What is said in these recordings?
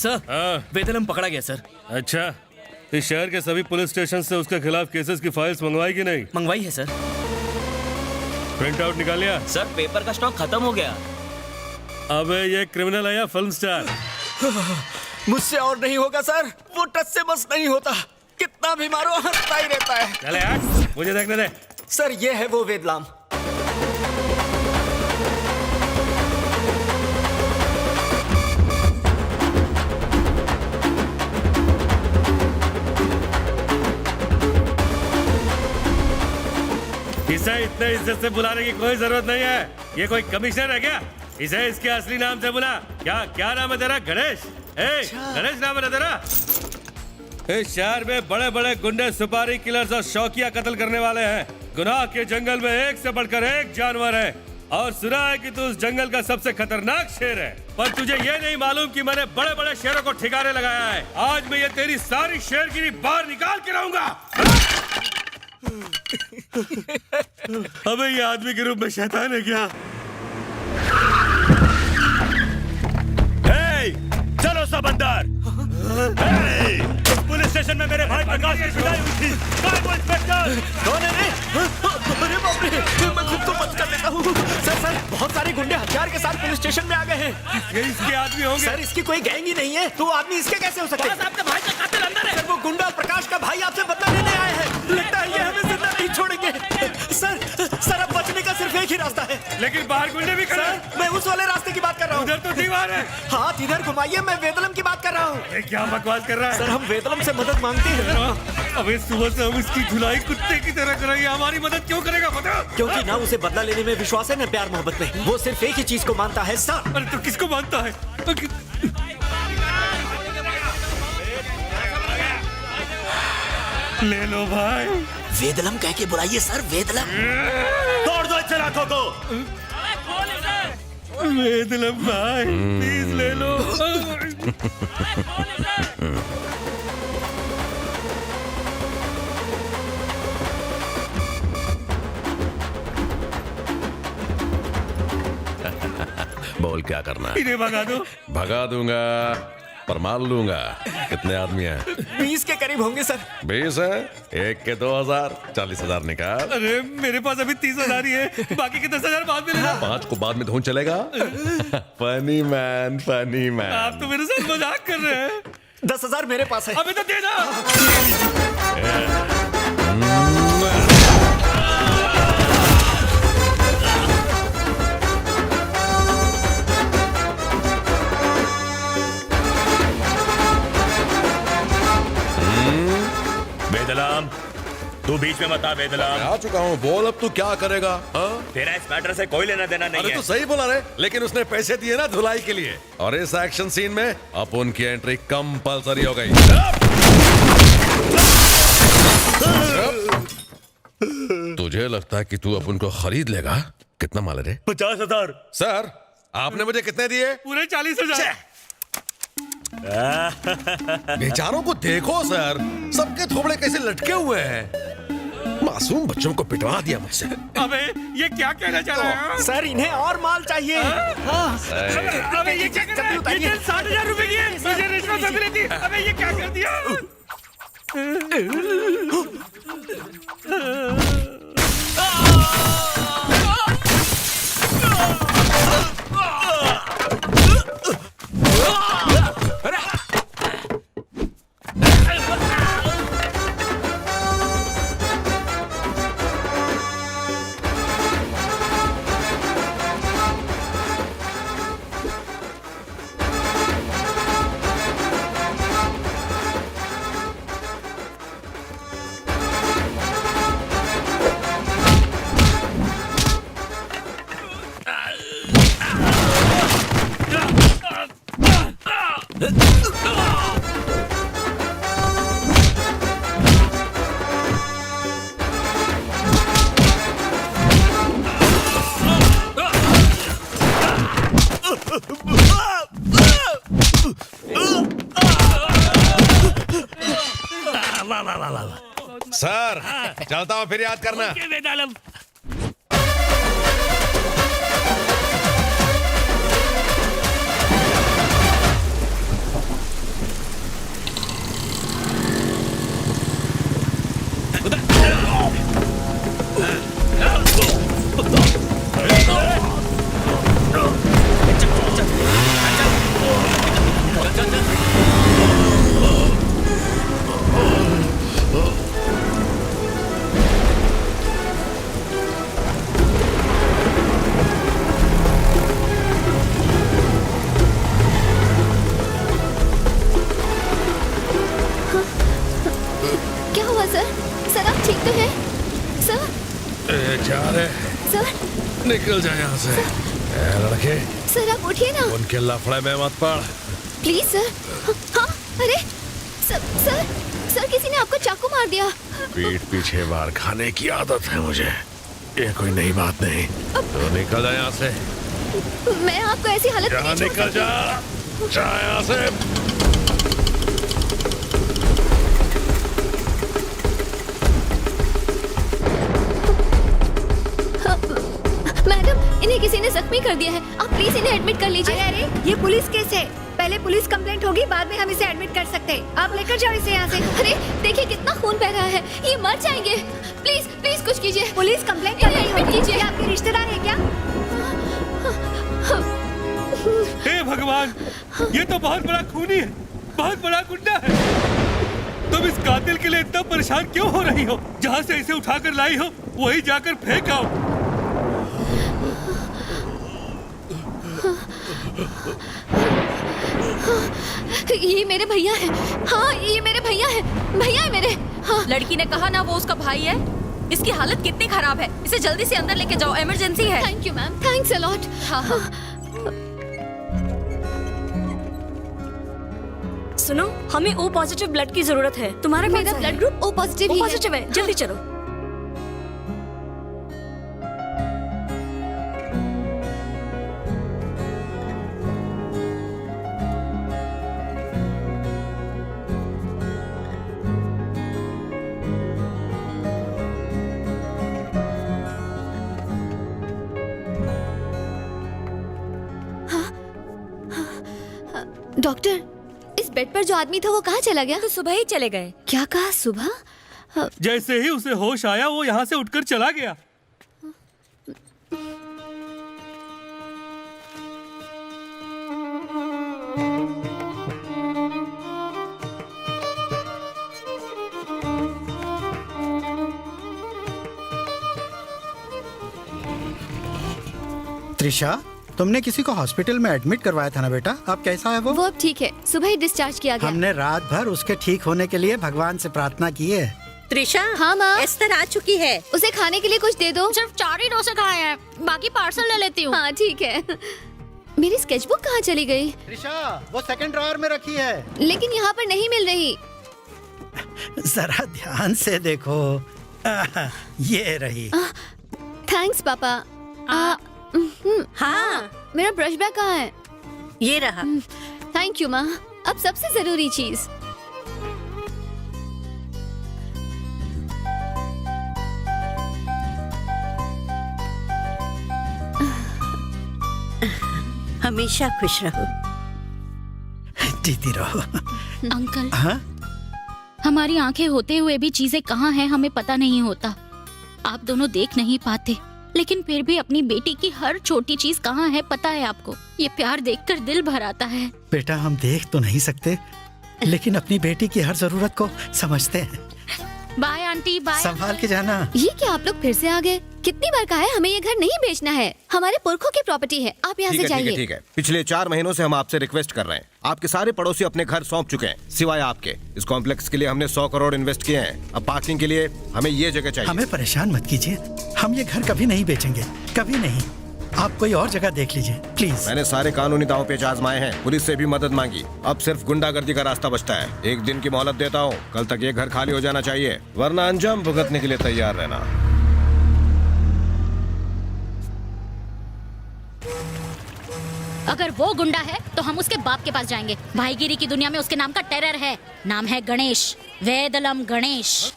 Sir हाँ। वेदलम पकड़ा गया सर। अच्छा, इस शहर के सभी पुलिस स्टेशन से उसके खिलाफ केसेस की फाइल्स मंगवाई कि नहीं? मंगवाई है सर। प्रिंट आउट निकालिया? सर पेपर का स्टॉक खत्म हो गया। अबे ये क्रिमिनल है या फिल्म स्टार? मुझसे और नहीं होगा सर, वो टच से बस नहीं होता, कितना भी मारो हंसता ही रहता है। चले यार, मुझे देखने दे। सर ये है वो वेदलाम। इसे इतने इज्जत से बुलाने की कोई जरूरत नहीं है। ये कोई कमिश्नर है क्या? इसे इसके असली नाम से बुला। क्या नाम है तेरा? गणेश? गणेश नाम है तेरा? इस शहर में बड़े बड़े गुंडे, सुपारी किलर्स और शौकिया कत्ल करने वाले हैं। गुनाह के जंगल में एक से बढ़कर एक जानवर है, और सुना है कि तू उस जंगल का सबसे खतरनाक शेर है। पर तुझे ये नहीं मालूम कि मैंने बड़े बड़े शेरों को ठिकाने लगाया है। आज मैं ये तेरी सारी शेरगिरी बाहर निकाल के लाऊंगा। अबे ये आदमी के रूप में शैतान है क्या? चलो सब अंदर। पुलिस स्टेशन में मेरे भाई प्रकाश की पिटाई हुई थी। कहाँ है वो इंस्पेक्टर? कौन है रे? अरे बाप रे, मैं खुद को बच कर लेता हूँ। सर बहुत सारे गुंडे हथियार के साथ पुलिस स्टेशन में आ गए हैं। ये इसके आदमी होंगे? सर इसकी कोई गैंग ही नहीं है, तो आदमी इसके कैसे हो सकते हैं? आपके भाई का कातिल अंदर है। सर वो गुंडा प्रकाश का भाई आपसे बदला लेने आए हैं। लगता है ये हमें जिंदा नहीं छोड़ेंगे। सर अब बचने का सिर्फ एक ही रास्ता है। लेकिन बाहर गुंडे भी खड़े हैं। सर मैं उस वाले रास्ते की बात कर रहा हूँ। उधर तो दीवार है। हाथ इधर घुमाइए, मैं वेदलम की बात कर रहा हूँ। ये क्या बकवास कर रहा है? सर हम वेदलम से मदद मांगते हैं। अबे सुबह से हम इसकी धुलाई कुत्ते की तरह करेंगे, हमारी मदद क्यों करेगा बता? क्योंकि ना उसे बदला लेने में विश्वास है, न प्यार मोहब्बत में। वो सिर्फ एक ही चीज को मानता है सर। अरे तो किसको मानता है? ले लो भाई। वेदलम कह के बुलाइए सर, वेदलम। तोड़ दो इस लाखों को। वेदलम भाई प्लीज ले लो। बोल क्या करना है? इन्हें भगा दो। भगा दूंगा पर मार लूंगा। कितने आदमी हैं? 20 के करीब होंगे सर। 20 है? एक के 2000, 40,000 निकाल। अरे मेरे पास अभी 30,000 ही है, बाकी के 10,000 बाद में लेना। 5 को बाद में धुन चलेगा। Funny man, funny man. आप तो मेरे साथ मजाक कर रहे हैं। 10,000 मेरे पास है। अबे तो देना। वेदलाम, तू बीच में मत आ। वेदलाम आ चुका हूँ, बोल अब तू क्या करेगा? हाँ? तेरा इस मैटर से कोई लेना देना नहीं अरे है। तो सही बोला रे, लेकिन उसने पैसे दिए ना धुलाई के लिए। और इस एक्शन सीन में अब उनकी एंट्री कंपलसरी हो गई। तुझे लगता है कि तू अब उनको खरीद लेगा? कितना माल है रे? 50,000। सर आपने मुझे कितने दिए? पूरे 40,000। बेचारों को देखो सर, सबके थोबड़े कैसे लटके हुए हैं। मासूम बच्चों को पिटवा दिया मुझसे। अबे ये क्या कहना चाह रहा है? सर इन्हें और माल चाहिए। अबे ये क्या कर रहा है? ये जेल 60,000 रुपए की है। मुझे रिश्वत सब मिली थी। अबे ये क्या कर दिया? सर चलता हूँ, फिर याद करना। निकल जा यहाँ से। ए, लड़के सर आप उठिए ना उनके लफड़े में मत पड़। Please sir. हाँ अरे सर सर किसी ने आपको चाकू मार दिया। पीठ पीछे वार खाने की आदत है मुझे, ये कोई नई बात नहीं। तो निकल जा यहाँ से। मैं आपको ऐसी हालत में यहाँ नहीं छोड़ निकल जा यहाँ से। मैडम इन्हें किसी ने जख्मी कर दिया है, आप प्लीज इन्हें एडमिट कर लीजिए। अरे ये पुलिस केस है, पहले पुलिस कंप्लेंट होगी, बाद में हम इसे एडमिट कर सकते हैं। आप लेकर जाओ इसे यहाँ से। अरे देखिए कितना खून बह रहा है, ये मर जाएंगे। प्लीज प्लीज कुछ कीजिए। पुलिस कंप्लेंट इन्हें करनी एडमिट होगी। कीजिए। ये आपके रिश्तेदार है क्या? हे भगवान, ये तो बहुत बड़ा खूनी है, बहुत बड़ा गुंडा है। तुम इस कातिल के लिए इतना परेशान क्यों हो रही हो? जहाँ से इसे उठाकर लाई हो वही जाकर फेंक आओ। ये मेरे भैया है। हाँ ये मेरे भैया है मेरे। हाँ लड़की ने कहा ना वो उसका भाई है। इसकी हालत कितनी खराब है, इसे जल्दी से अंदर लेके जाओ, इमरजेंसी है। Thank you ma'am, thanks a lot. हाँ हाँ। सुनो, हमें ओ पॉजिटिव ब्लड की जरूरत है। तुम्हारा मेरा ब्लड ग्रुप ओ पॉजिटिव ही है। पॉजिटिव है, जल्दी चलो। डॉक्टर इस बेड पर जो आदमी था वो कहाँ चला गया? तो सुबह ही चले गए। क्या कहा सुबह? जैसे ही उसे होश आया वो यहाँ से उठकर चला गया। त्रिशा, तुमने किसी को हॉस्पिटल में एडमिट करवाया था ना बेटा? अब कैसा है वो? वो अब ठीक है, सुबह ही डिस्चार्ज किया गया। हमने रात भर उसके ठीक होने के लिए भगवान से प्रार्थना की है। त्रिशा, हाँ माँ, एस्तर आ चुकी है। उसे खाने के लिए कुछ दे दो। सिर्फ 4 ही डोसे खाए हैं, बाकी पार्सल ले लेती हूँ। हाँ ठीक है। मेरी स्केचबुक कहाँ चली गई? त्रिशा, वो सेकंड ड्रॉअर में रखी है। लेकिन यहाँ पर नहीं मिल रही। जरा ध्यान से देखो। ये रही। थैंक्स पापा। हाँ, मेरा ब्रश बैग कहाँ है? ये रहा। थैंक यू माँ। अब सबसे जरूरी चीज। हमेशा खुश रहो, जीती रहो। अंकल, हाँ? हमारी आंखें होते हुए भी चीजें कहाँ हैं हमें पता नहीं होता। आप दोनों देख नहीं पाते, लेकिन फिर भी अपनी बेटी की हर छोटी चीज कहाँ है पता है आपको। ये प्यार देखकर दिल भर आता है। बेटा, हम देख तो नहीं सकते, लेकिन अपनी बेटी की हर जरूरत को समझते हैं। Bye aunty, bye. संभाल के जाना। ये क्या आप लोग फिर से आ गए? कितनी बार कहा है हमें ये घर नहीं बेचना है, हमारे पुरखों की प्रॉपर्टी है। आप यहाँ से जाइए। ठीक है। पिछले 4 महीनों से हम आपसे रिक्वेस्ट कर रहे हैं। आपके सारे पड़ोसी अपने घर सौंप चुके हैं, सिवाय आपके। इस कॉम्प्लेक्स के लिए हमने 100 करोड़ इन्वेस्ट किए हैं। अब पार्किंग के लिए हमें ये जगह चाहिए। हमें परेशान मत कीजिए, हम ये घर कभी नहीं बेचेंगे, कभी नहीं। आप कोई और जगह देख लीजिए प्लीज। मैंने सारे कानूनी दांव पेच आजमाए हैं, पुलिस से भी मदद मांगी। अब सिर्फ गुंडागर्दी का रास्ता बचता है। 1 दिन की मोहलत देता हूँ, कल तक ये घर खाली हो जाना चाहिए, वरना अंजाम भुगतने के लिए तैयार रहना। अगर वो गुंडा है तो हम उसके बाप के पास जाएंगे। भाईगिरी की दुनिया में उसके नाम का टेरर है। नाम है गणेश, वेदलम गणेश।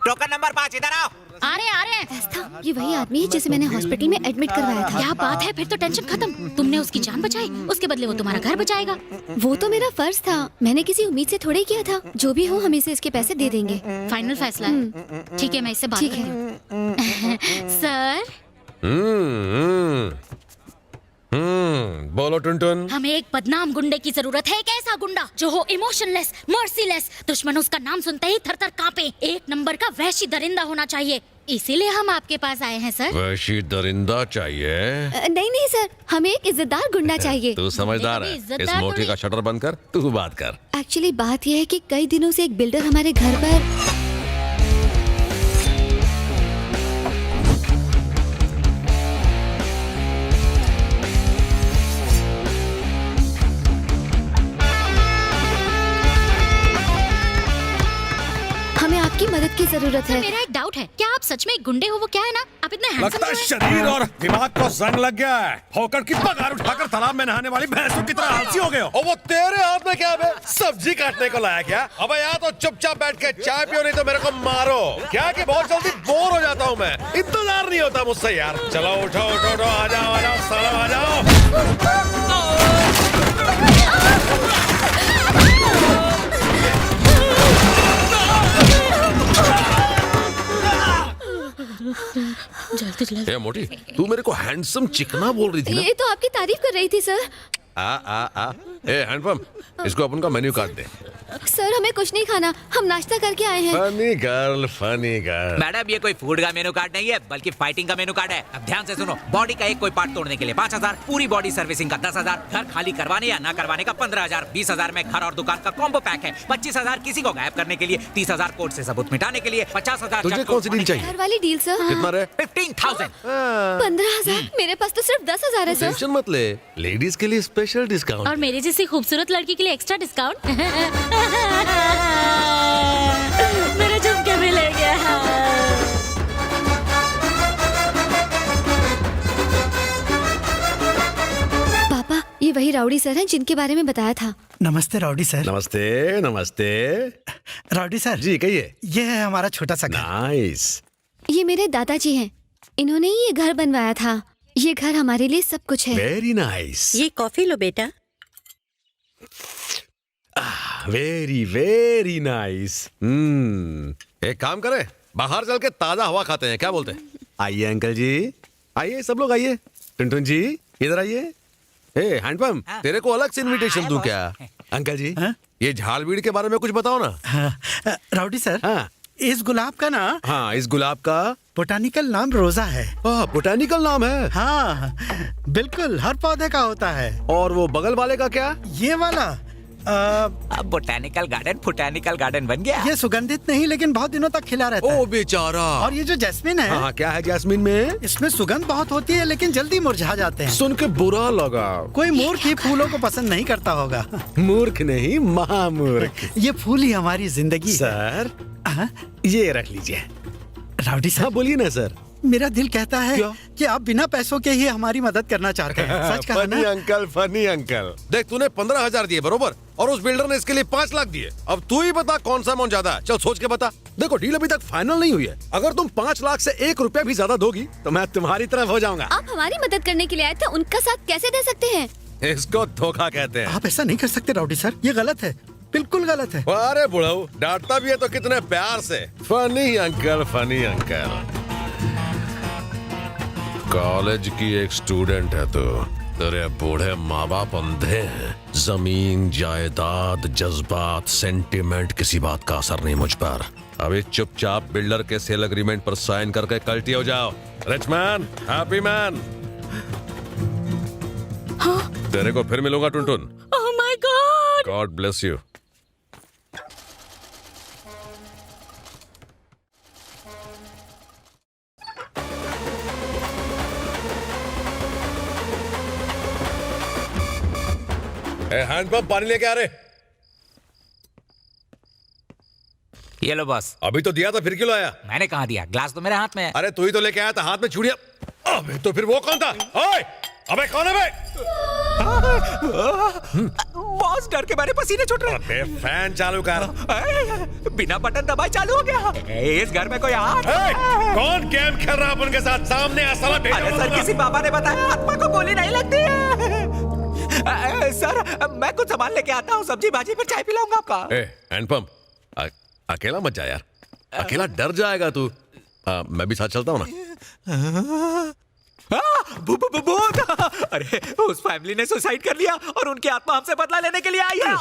टोकन नंबर 5 इधर आओ। आ रहे हैं। था, ये वही आदमी है जिसे मैंने हॉस्पिटल में एडमिट करवाया था। क्या बात है, फिर तो टेंशन खत्म। तुमने उसकी जान बचाई, उसके बदले वो तुम्हारा घर बचाएगा। वो तो मेरा फर्ज था, मैंने किसी उम्मीद से थोड़े किया था। जो भी हो हम इसे इसके पैसे दे देंगे। फाइनल फैसला है। ठीक है, मैं इससे बात ठीक करती हूँ। सर, बोलो टुनटुन। हमें एक बदनाम गुंडे की जरूरत है, एक ऐसा गुंडा जो हो इमोशनलेस, मर्सीलेस, दुश्मन उसका नाम सुनते ही थर थर कांपे, एक नंबर का वहशी दरिंदा होना चाहिए। इसीलिए हम आपके पास आए हैं सर। वैसी दरिंदा चाहिए? नहीं नहीं सर, हमें एक इज्जतदार गुंडा चाहिए। तू समझदार है, इस मोटी का शटर बंद कर, तू बात कर। एक्चुअली बात यह है कि कई दिनों से एक बिल्डर हमारे घर पर हमें आपकी मदद की जरूरत है। मेरा एक डाउट है, क्या आप सच में एक गुंडे हो? वो क्या है ना, आप इतने हैंडसम लगता है क्यों हैं? शरीर और दिमाग को जंग लग गया है। होकर की पगार उठाकर तालाब में नहाने वाली भैंसों की तरह आलसी हो गए हो। और वो तेरे हाथ में क्या है? सब्जी काटने को लाया क्या? अबे या तो चुपचाप बैठ के चाय पियो, नहीं तो मेरे को मारो। क्या कि बहुत जल्दी बोर हो जाता हूँ मैं, इंतजार नहीं होता मुझसे यार। चलो उठो उठो उठो, आ जाओ सालो आ जाओ। जल्दी जल्दी। ए मोटी, तू मेरे को हैंडसम चिकना बोल रही थी ना? ये तो आपकी तारीफ कर रही थी सर। आ ए हैंडपंप, इसको अपन का मेन्यू कार्ड दे। सर हमें कुछ नहीं खाना, हम नाश्ता करके आए हैं। Funny girl, funny girl. Madam ये कोई फूड का मेनू कार्ड नहीं है, बल्कि फाइटिंग का मेनू कार्ड है। अब ध्यान से सुनो, बॉडी का एक कोई पार्ट तोड़ने के लिए 5,000, पूरी बॉडी सर्विसिंग का 10,000, घर खाली करवाने या ना करवाने का 15,000, 20,000 में घर और दुकान का कॉम्बो पैक है, 25,000 किसी को गायब करने के लिए, 30,000 कोर्ट से सबूत मिटाने के लिए, 50,000 तुझे कौन सी डील चाहिए? घर वाली डील सर। कितना रे? 15,000। 15,000? मेरे पास तो सिर्फ 10,000 है सर। टेंशन मत ले, लेडीज के लिए स्पेशल डिस्काउंट। और मेरे जैसी खूबसूरत लड़की के लिए एक्स्ट्रा डिस्काउंट। मेरे झुमके भी ले गया। पापा, ये वही राउडी सर हैं जिनके बारे में बताया था। नमस्ते राउडी सर। नमस्ते नमस्ते। राउडी सर जी कहिए। ये है हमारा छोटा सा घर। नाइस। ये मेरे दादाजी हैं, इन्होंने ही ये घर बनवाया था। ये घर हमारे लिए सब कुछ है। Very nice. ये कॉफी लो बेटा। Very very nice. एक काम करें, बाहर चल के ताजा हवा खाते हैं, क्या बोलते हैं? आइए अंकल जी, आइए सब लोग आइए। टुनटुन जी इधर आइए। ए हैंडपंप, तेरे को अलग से इनविटेशन दूं क्या? अंकल जी ये झालबीड़ के बारे में कुछ बताओ ना। राउडी सर, हाँ इस गुलाब का ना, हाँ इस गुलाब का बोटानिकल नाम रोजा है। बोटानिकल नाम है? हाँ बिल्कुल, हर पौधे का होता है। और वो बगल वाले का क्या? ये वाला अब बोटेनिकल गार्डन फुटानिकल गार्डन बन गया। ये सुगंधित नहीं, लेकिन बहुत दिनों तक खिला रहता है। ओ बेचारा। और ये जो जैस्मिन है, हाँ क्या है जैस्मिन में? इसमें सुगंध बहुत होती है, लेकिन जल्दी मुरझा जाते हैं। सुन के बुरा लगा। कोई मूर्ख ही फूलों को पसंद नहीं करता होगा। मूर्ख नहीं, महामूर्ख। ये फूल ही हमारी जिंदगी है। सर हाँ? ये रख लीजिए। राउडी हाँ साहब, बोलिए ना सर। मेरा दिल कहता है क्या? कि आप बिना पैसों के ही हमारी मदद करना चाहते हैं। सच कहा ना? Funny uncle, funny uncle. देख तूने 15,000 दिए बरोबर, और उस बिल्डर ने इसके लिए 5 लाख दिए। अब तू ही बता कौन सा अमाउंट ज्यादा है। चल सोच के बता। देखो डील अभी तक फाइनल नहीं हुई है। अगर तुम 5 लाख से 1 रुपया भी ज्यादा दोगी तो मैं तुम्हारी तरफ हो जाऊंगा। आप हमारी मदद करने के लिए आए थे, उनका साथ कैसे दे सकते हैं? इसको धोखा कहते हैं। आप ऐसा नहीं कर सकते राउडी सर, ये गलत है, बिल्कुल गलत है। अरे बुढ़ाऊ, डांटता भी है तो कितने प्यार से। Funny uncle, funny uncle. College की एक स्टूडेंट है तू। तेरे बूढ़े माँ बाप अंधे हैं। जमीन जायदाद जज्बात सेंटिमेंट किसी बात का असर नहीं मुझ पर। अभी चुपचाप बिल्डर के सेल एग्रीमेंट पर साइन करके कल्टी हो जाओ। Rich man, happy man. तेरे को फिर मिलूंगा Tuntun. Oh my god. God bless you. Handpump पानी लेके आ रहे। ये लो बॉस। अभी तो दिया था, फिर क्यों लाया? मैंने कहा दिया, ग्लास तो मेरे हाथ में है। अरे तू ही तो लेके आया था, हाथ में चूड़ियां। अबे तो फिर वो कौन था? ओए, अबे कौन है बे? बॉस डर के मेरे पसीने छूट रहे। अबे फैन चालू कर। बिना बटन दबाए चालू हो गया। इस घर में कोई कौन गेम खेल रहा है अपन के साथ? सामने आ साला भेड़िया। अरे सर, किसी बाबा ने बताया आत्मा को गोली नहीं लगती है। सर मैं कुछ सामान लेके आता हूँ, सब्जी भाजी फिर चाय पिलाऊंगा आपका। हैंडपंप अकेला मत जा यार, अकेला डर जाएगा तू। मैं भी साथ चलता हूँ ना। भूत। अरे उस फैमिली ने सुसाइड कर लिया और उनकी आत्मा हमसे बदला लेने के लिए आई है।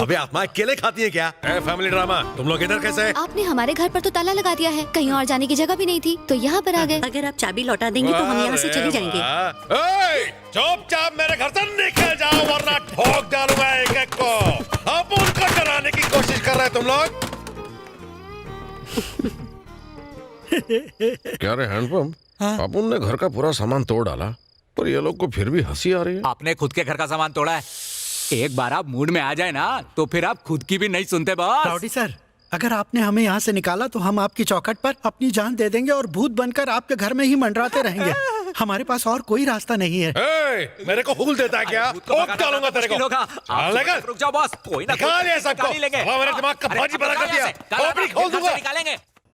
अबे आत्मा केले खाती है क्या? फैमिली ड्रामा, तुम लोग इधर कैसे? आपने हमारे घर पर तो ताला लगा दिया है, कहीं और जाने की जगह भी नहीं थी, तो यहाँ पर आ गए। अगर आप चाबी लौटा देंगे तो हम यहाँ से चले जाएंगे। चुपचाप मेरे घर से निकल जाओ वरना ठोक डालूंगा एक एक को। अब उनको डराने की कोशिश कर रहे तुम लोग। क्या रे हैंडपंप, अपुन ने घर का पूरा सामान तोड़ डाला पर ये लोग को फिर भी हंसी आ रही है। आपने खुद के घर का सामान तोड़ा है। एक बार आप मूड में आ जाए ना तो फिर आप खुद की भी नहीं सुनते बॉस। राउडी सर, अगर आपने हमें यहाँ से निकाला तो हम आपकी चौखट पर अपनी जान दे देंगे और भूत बनकर आपके घर में ही मंडराते रहेंगे। हमारे पास और कोई रास्ता नहीं है। मेरे को हुल देता है क्या? ठोक डालूंगा तेरे को। रुक जाओ बॉस, कोई ना निकाल ये सबको। निकाल ही लेंगे। मेरे दिमाग का बाजी बना कर दिया। खोपड़ी खोल दूंगा। निकालेंगे।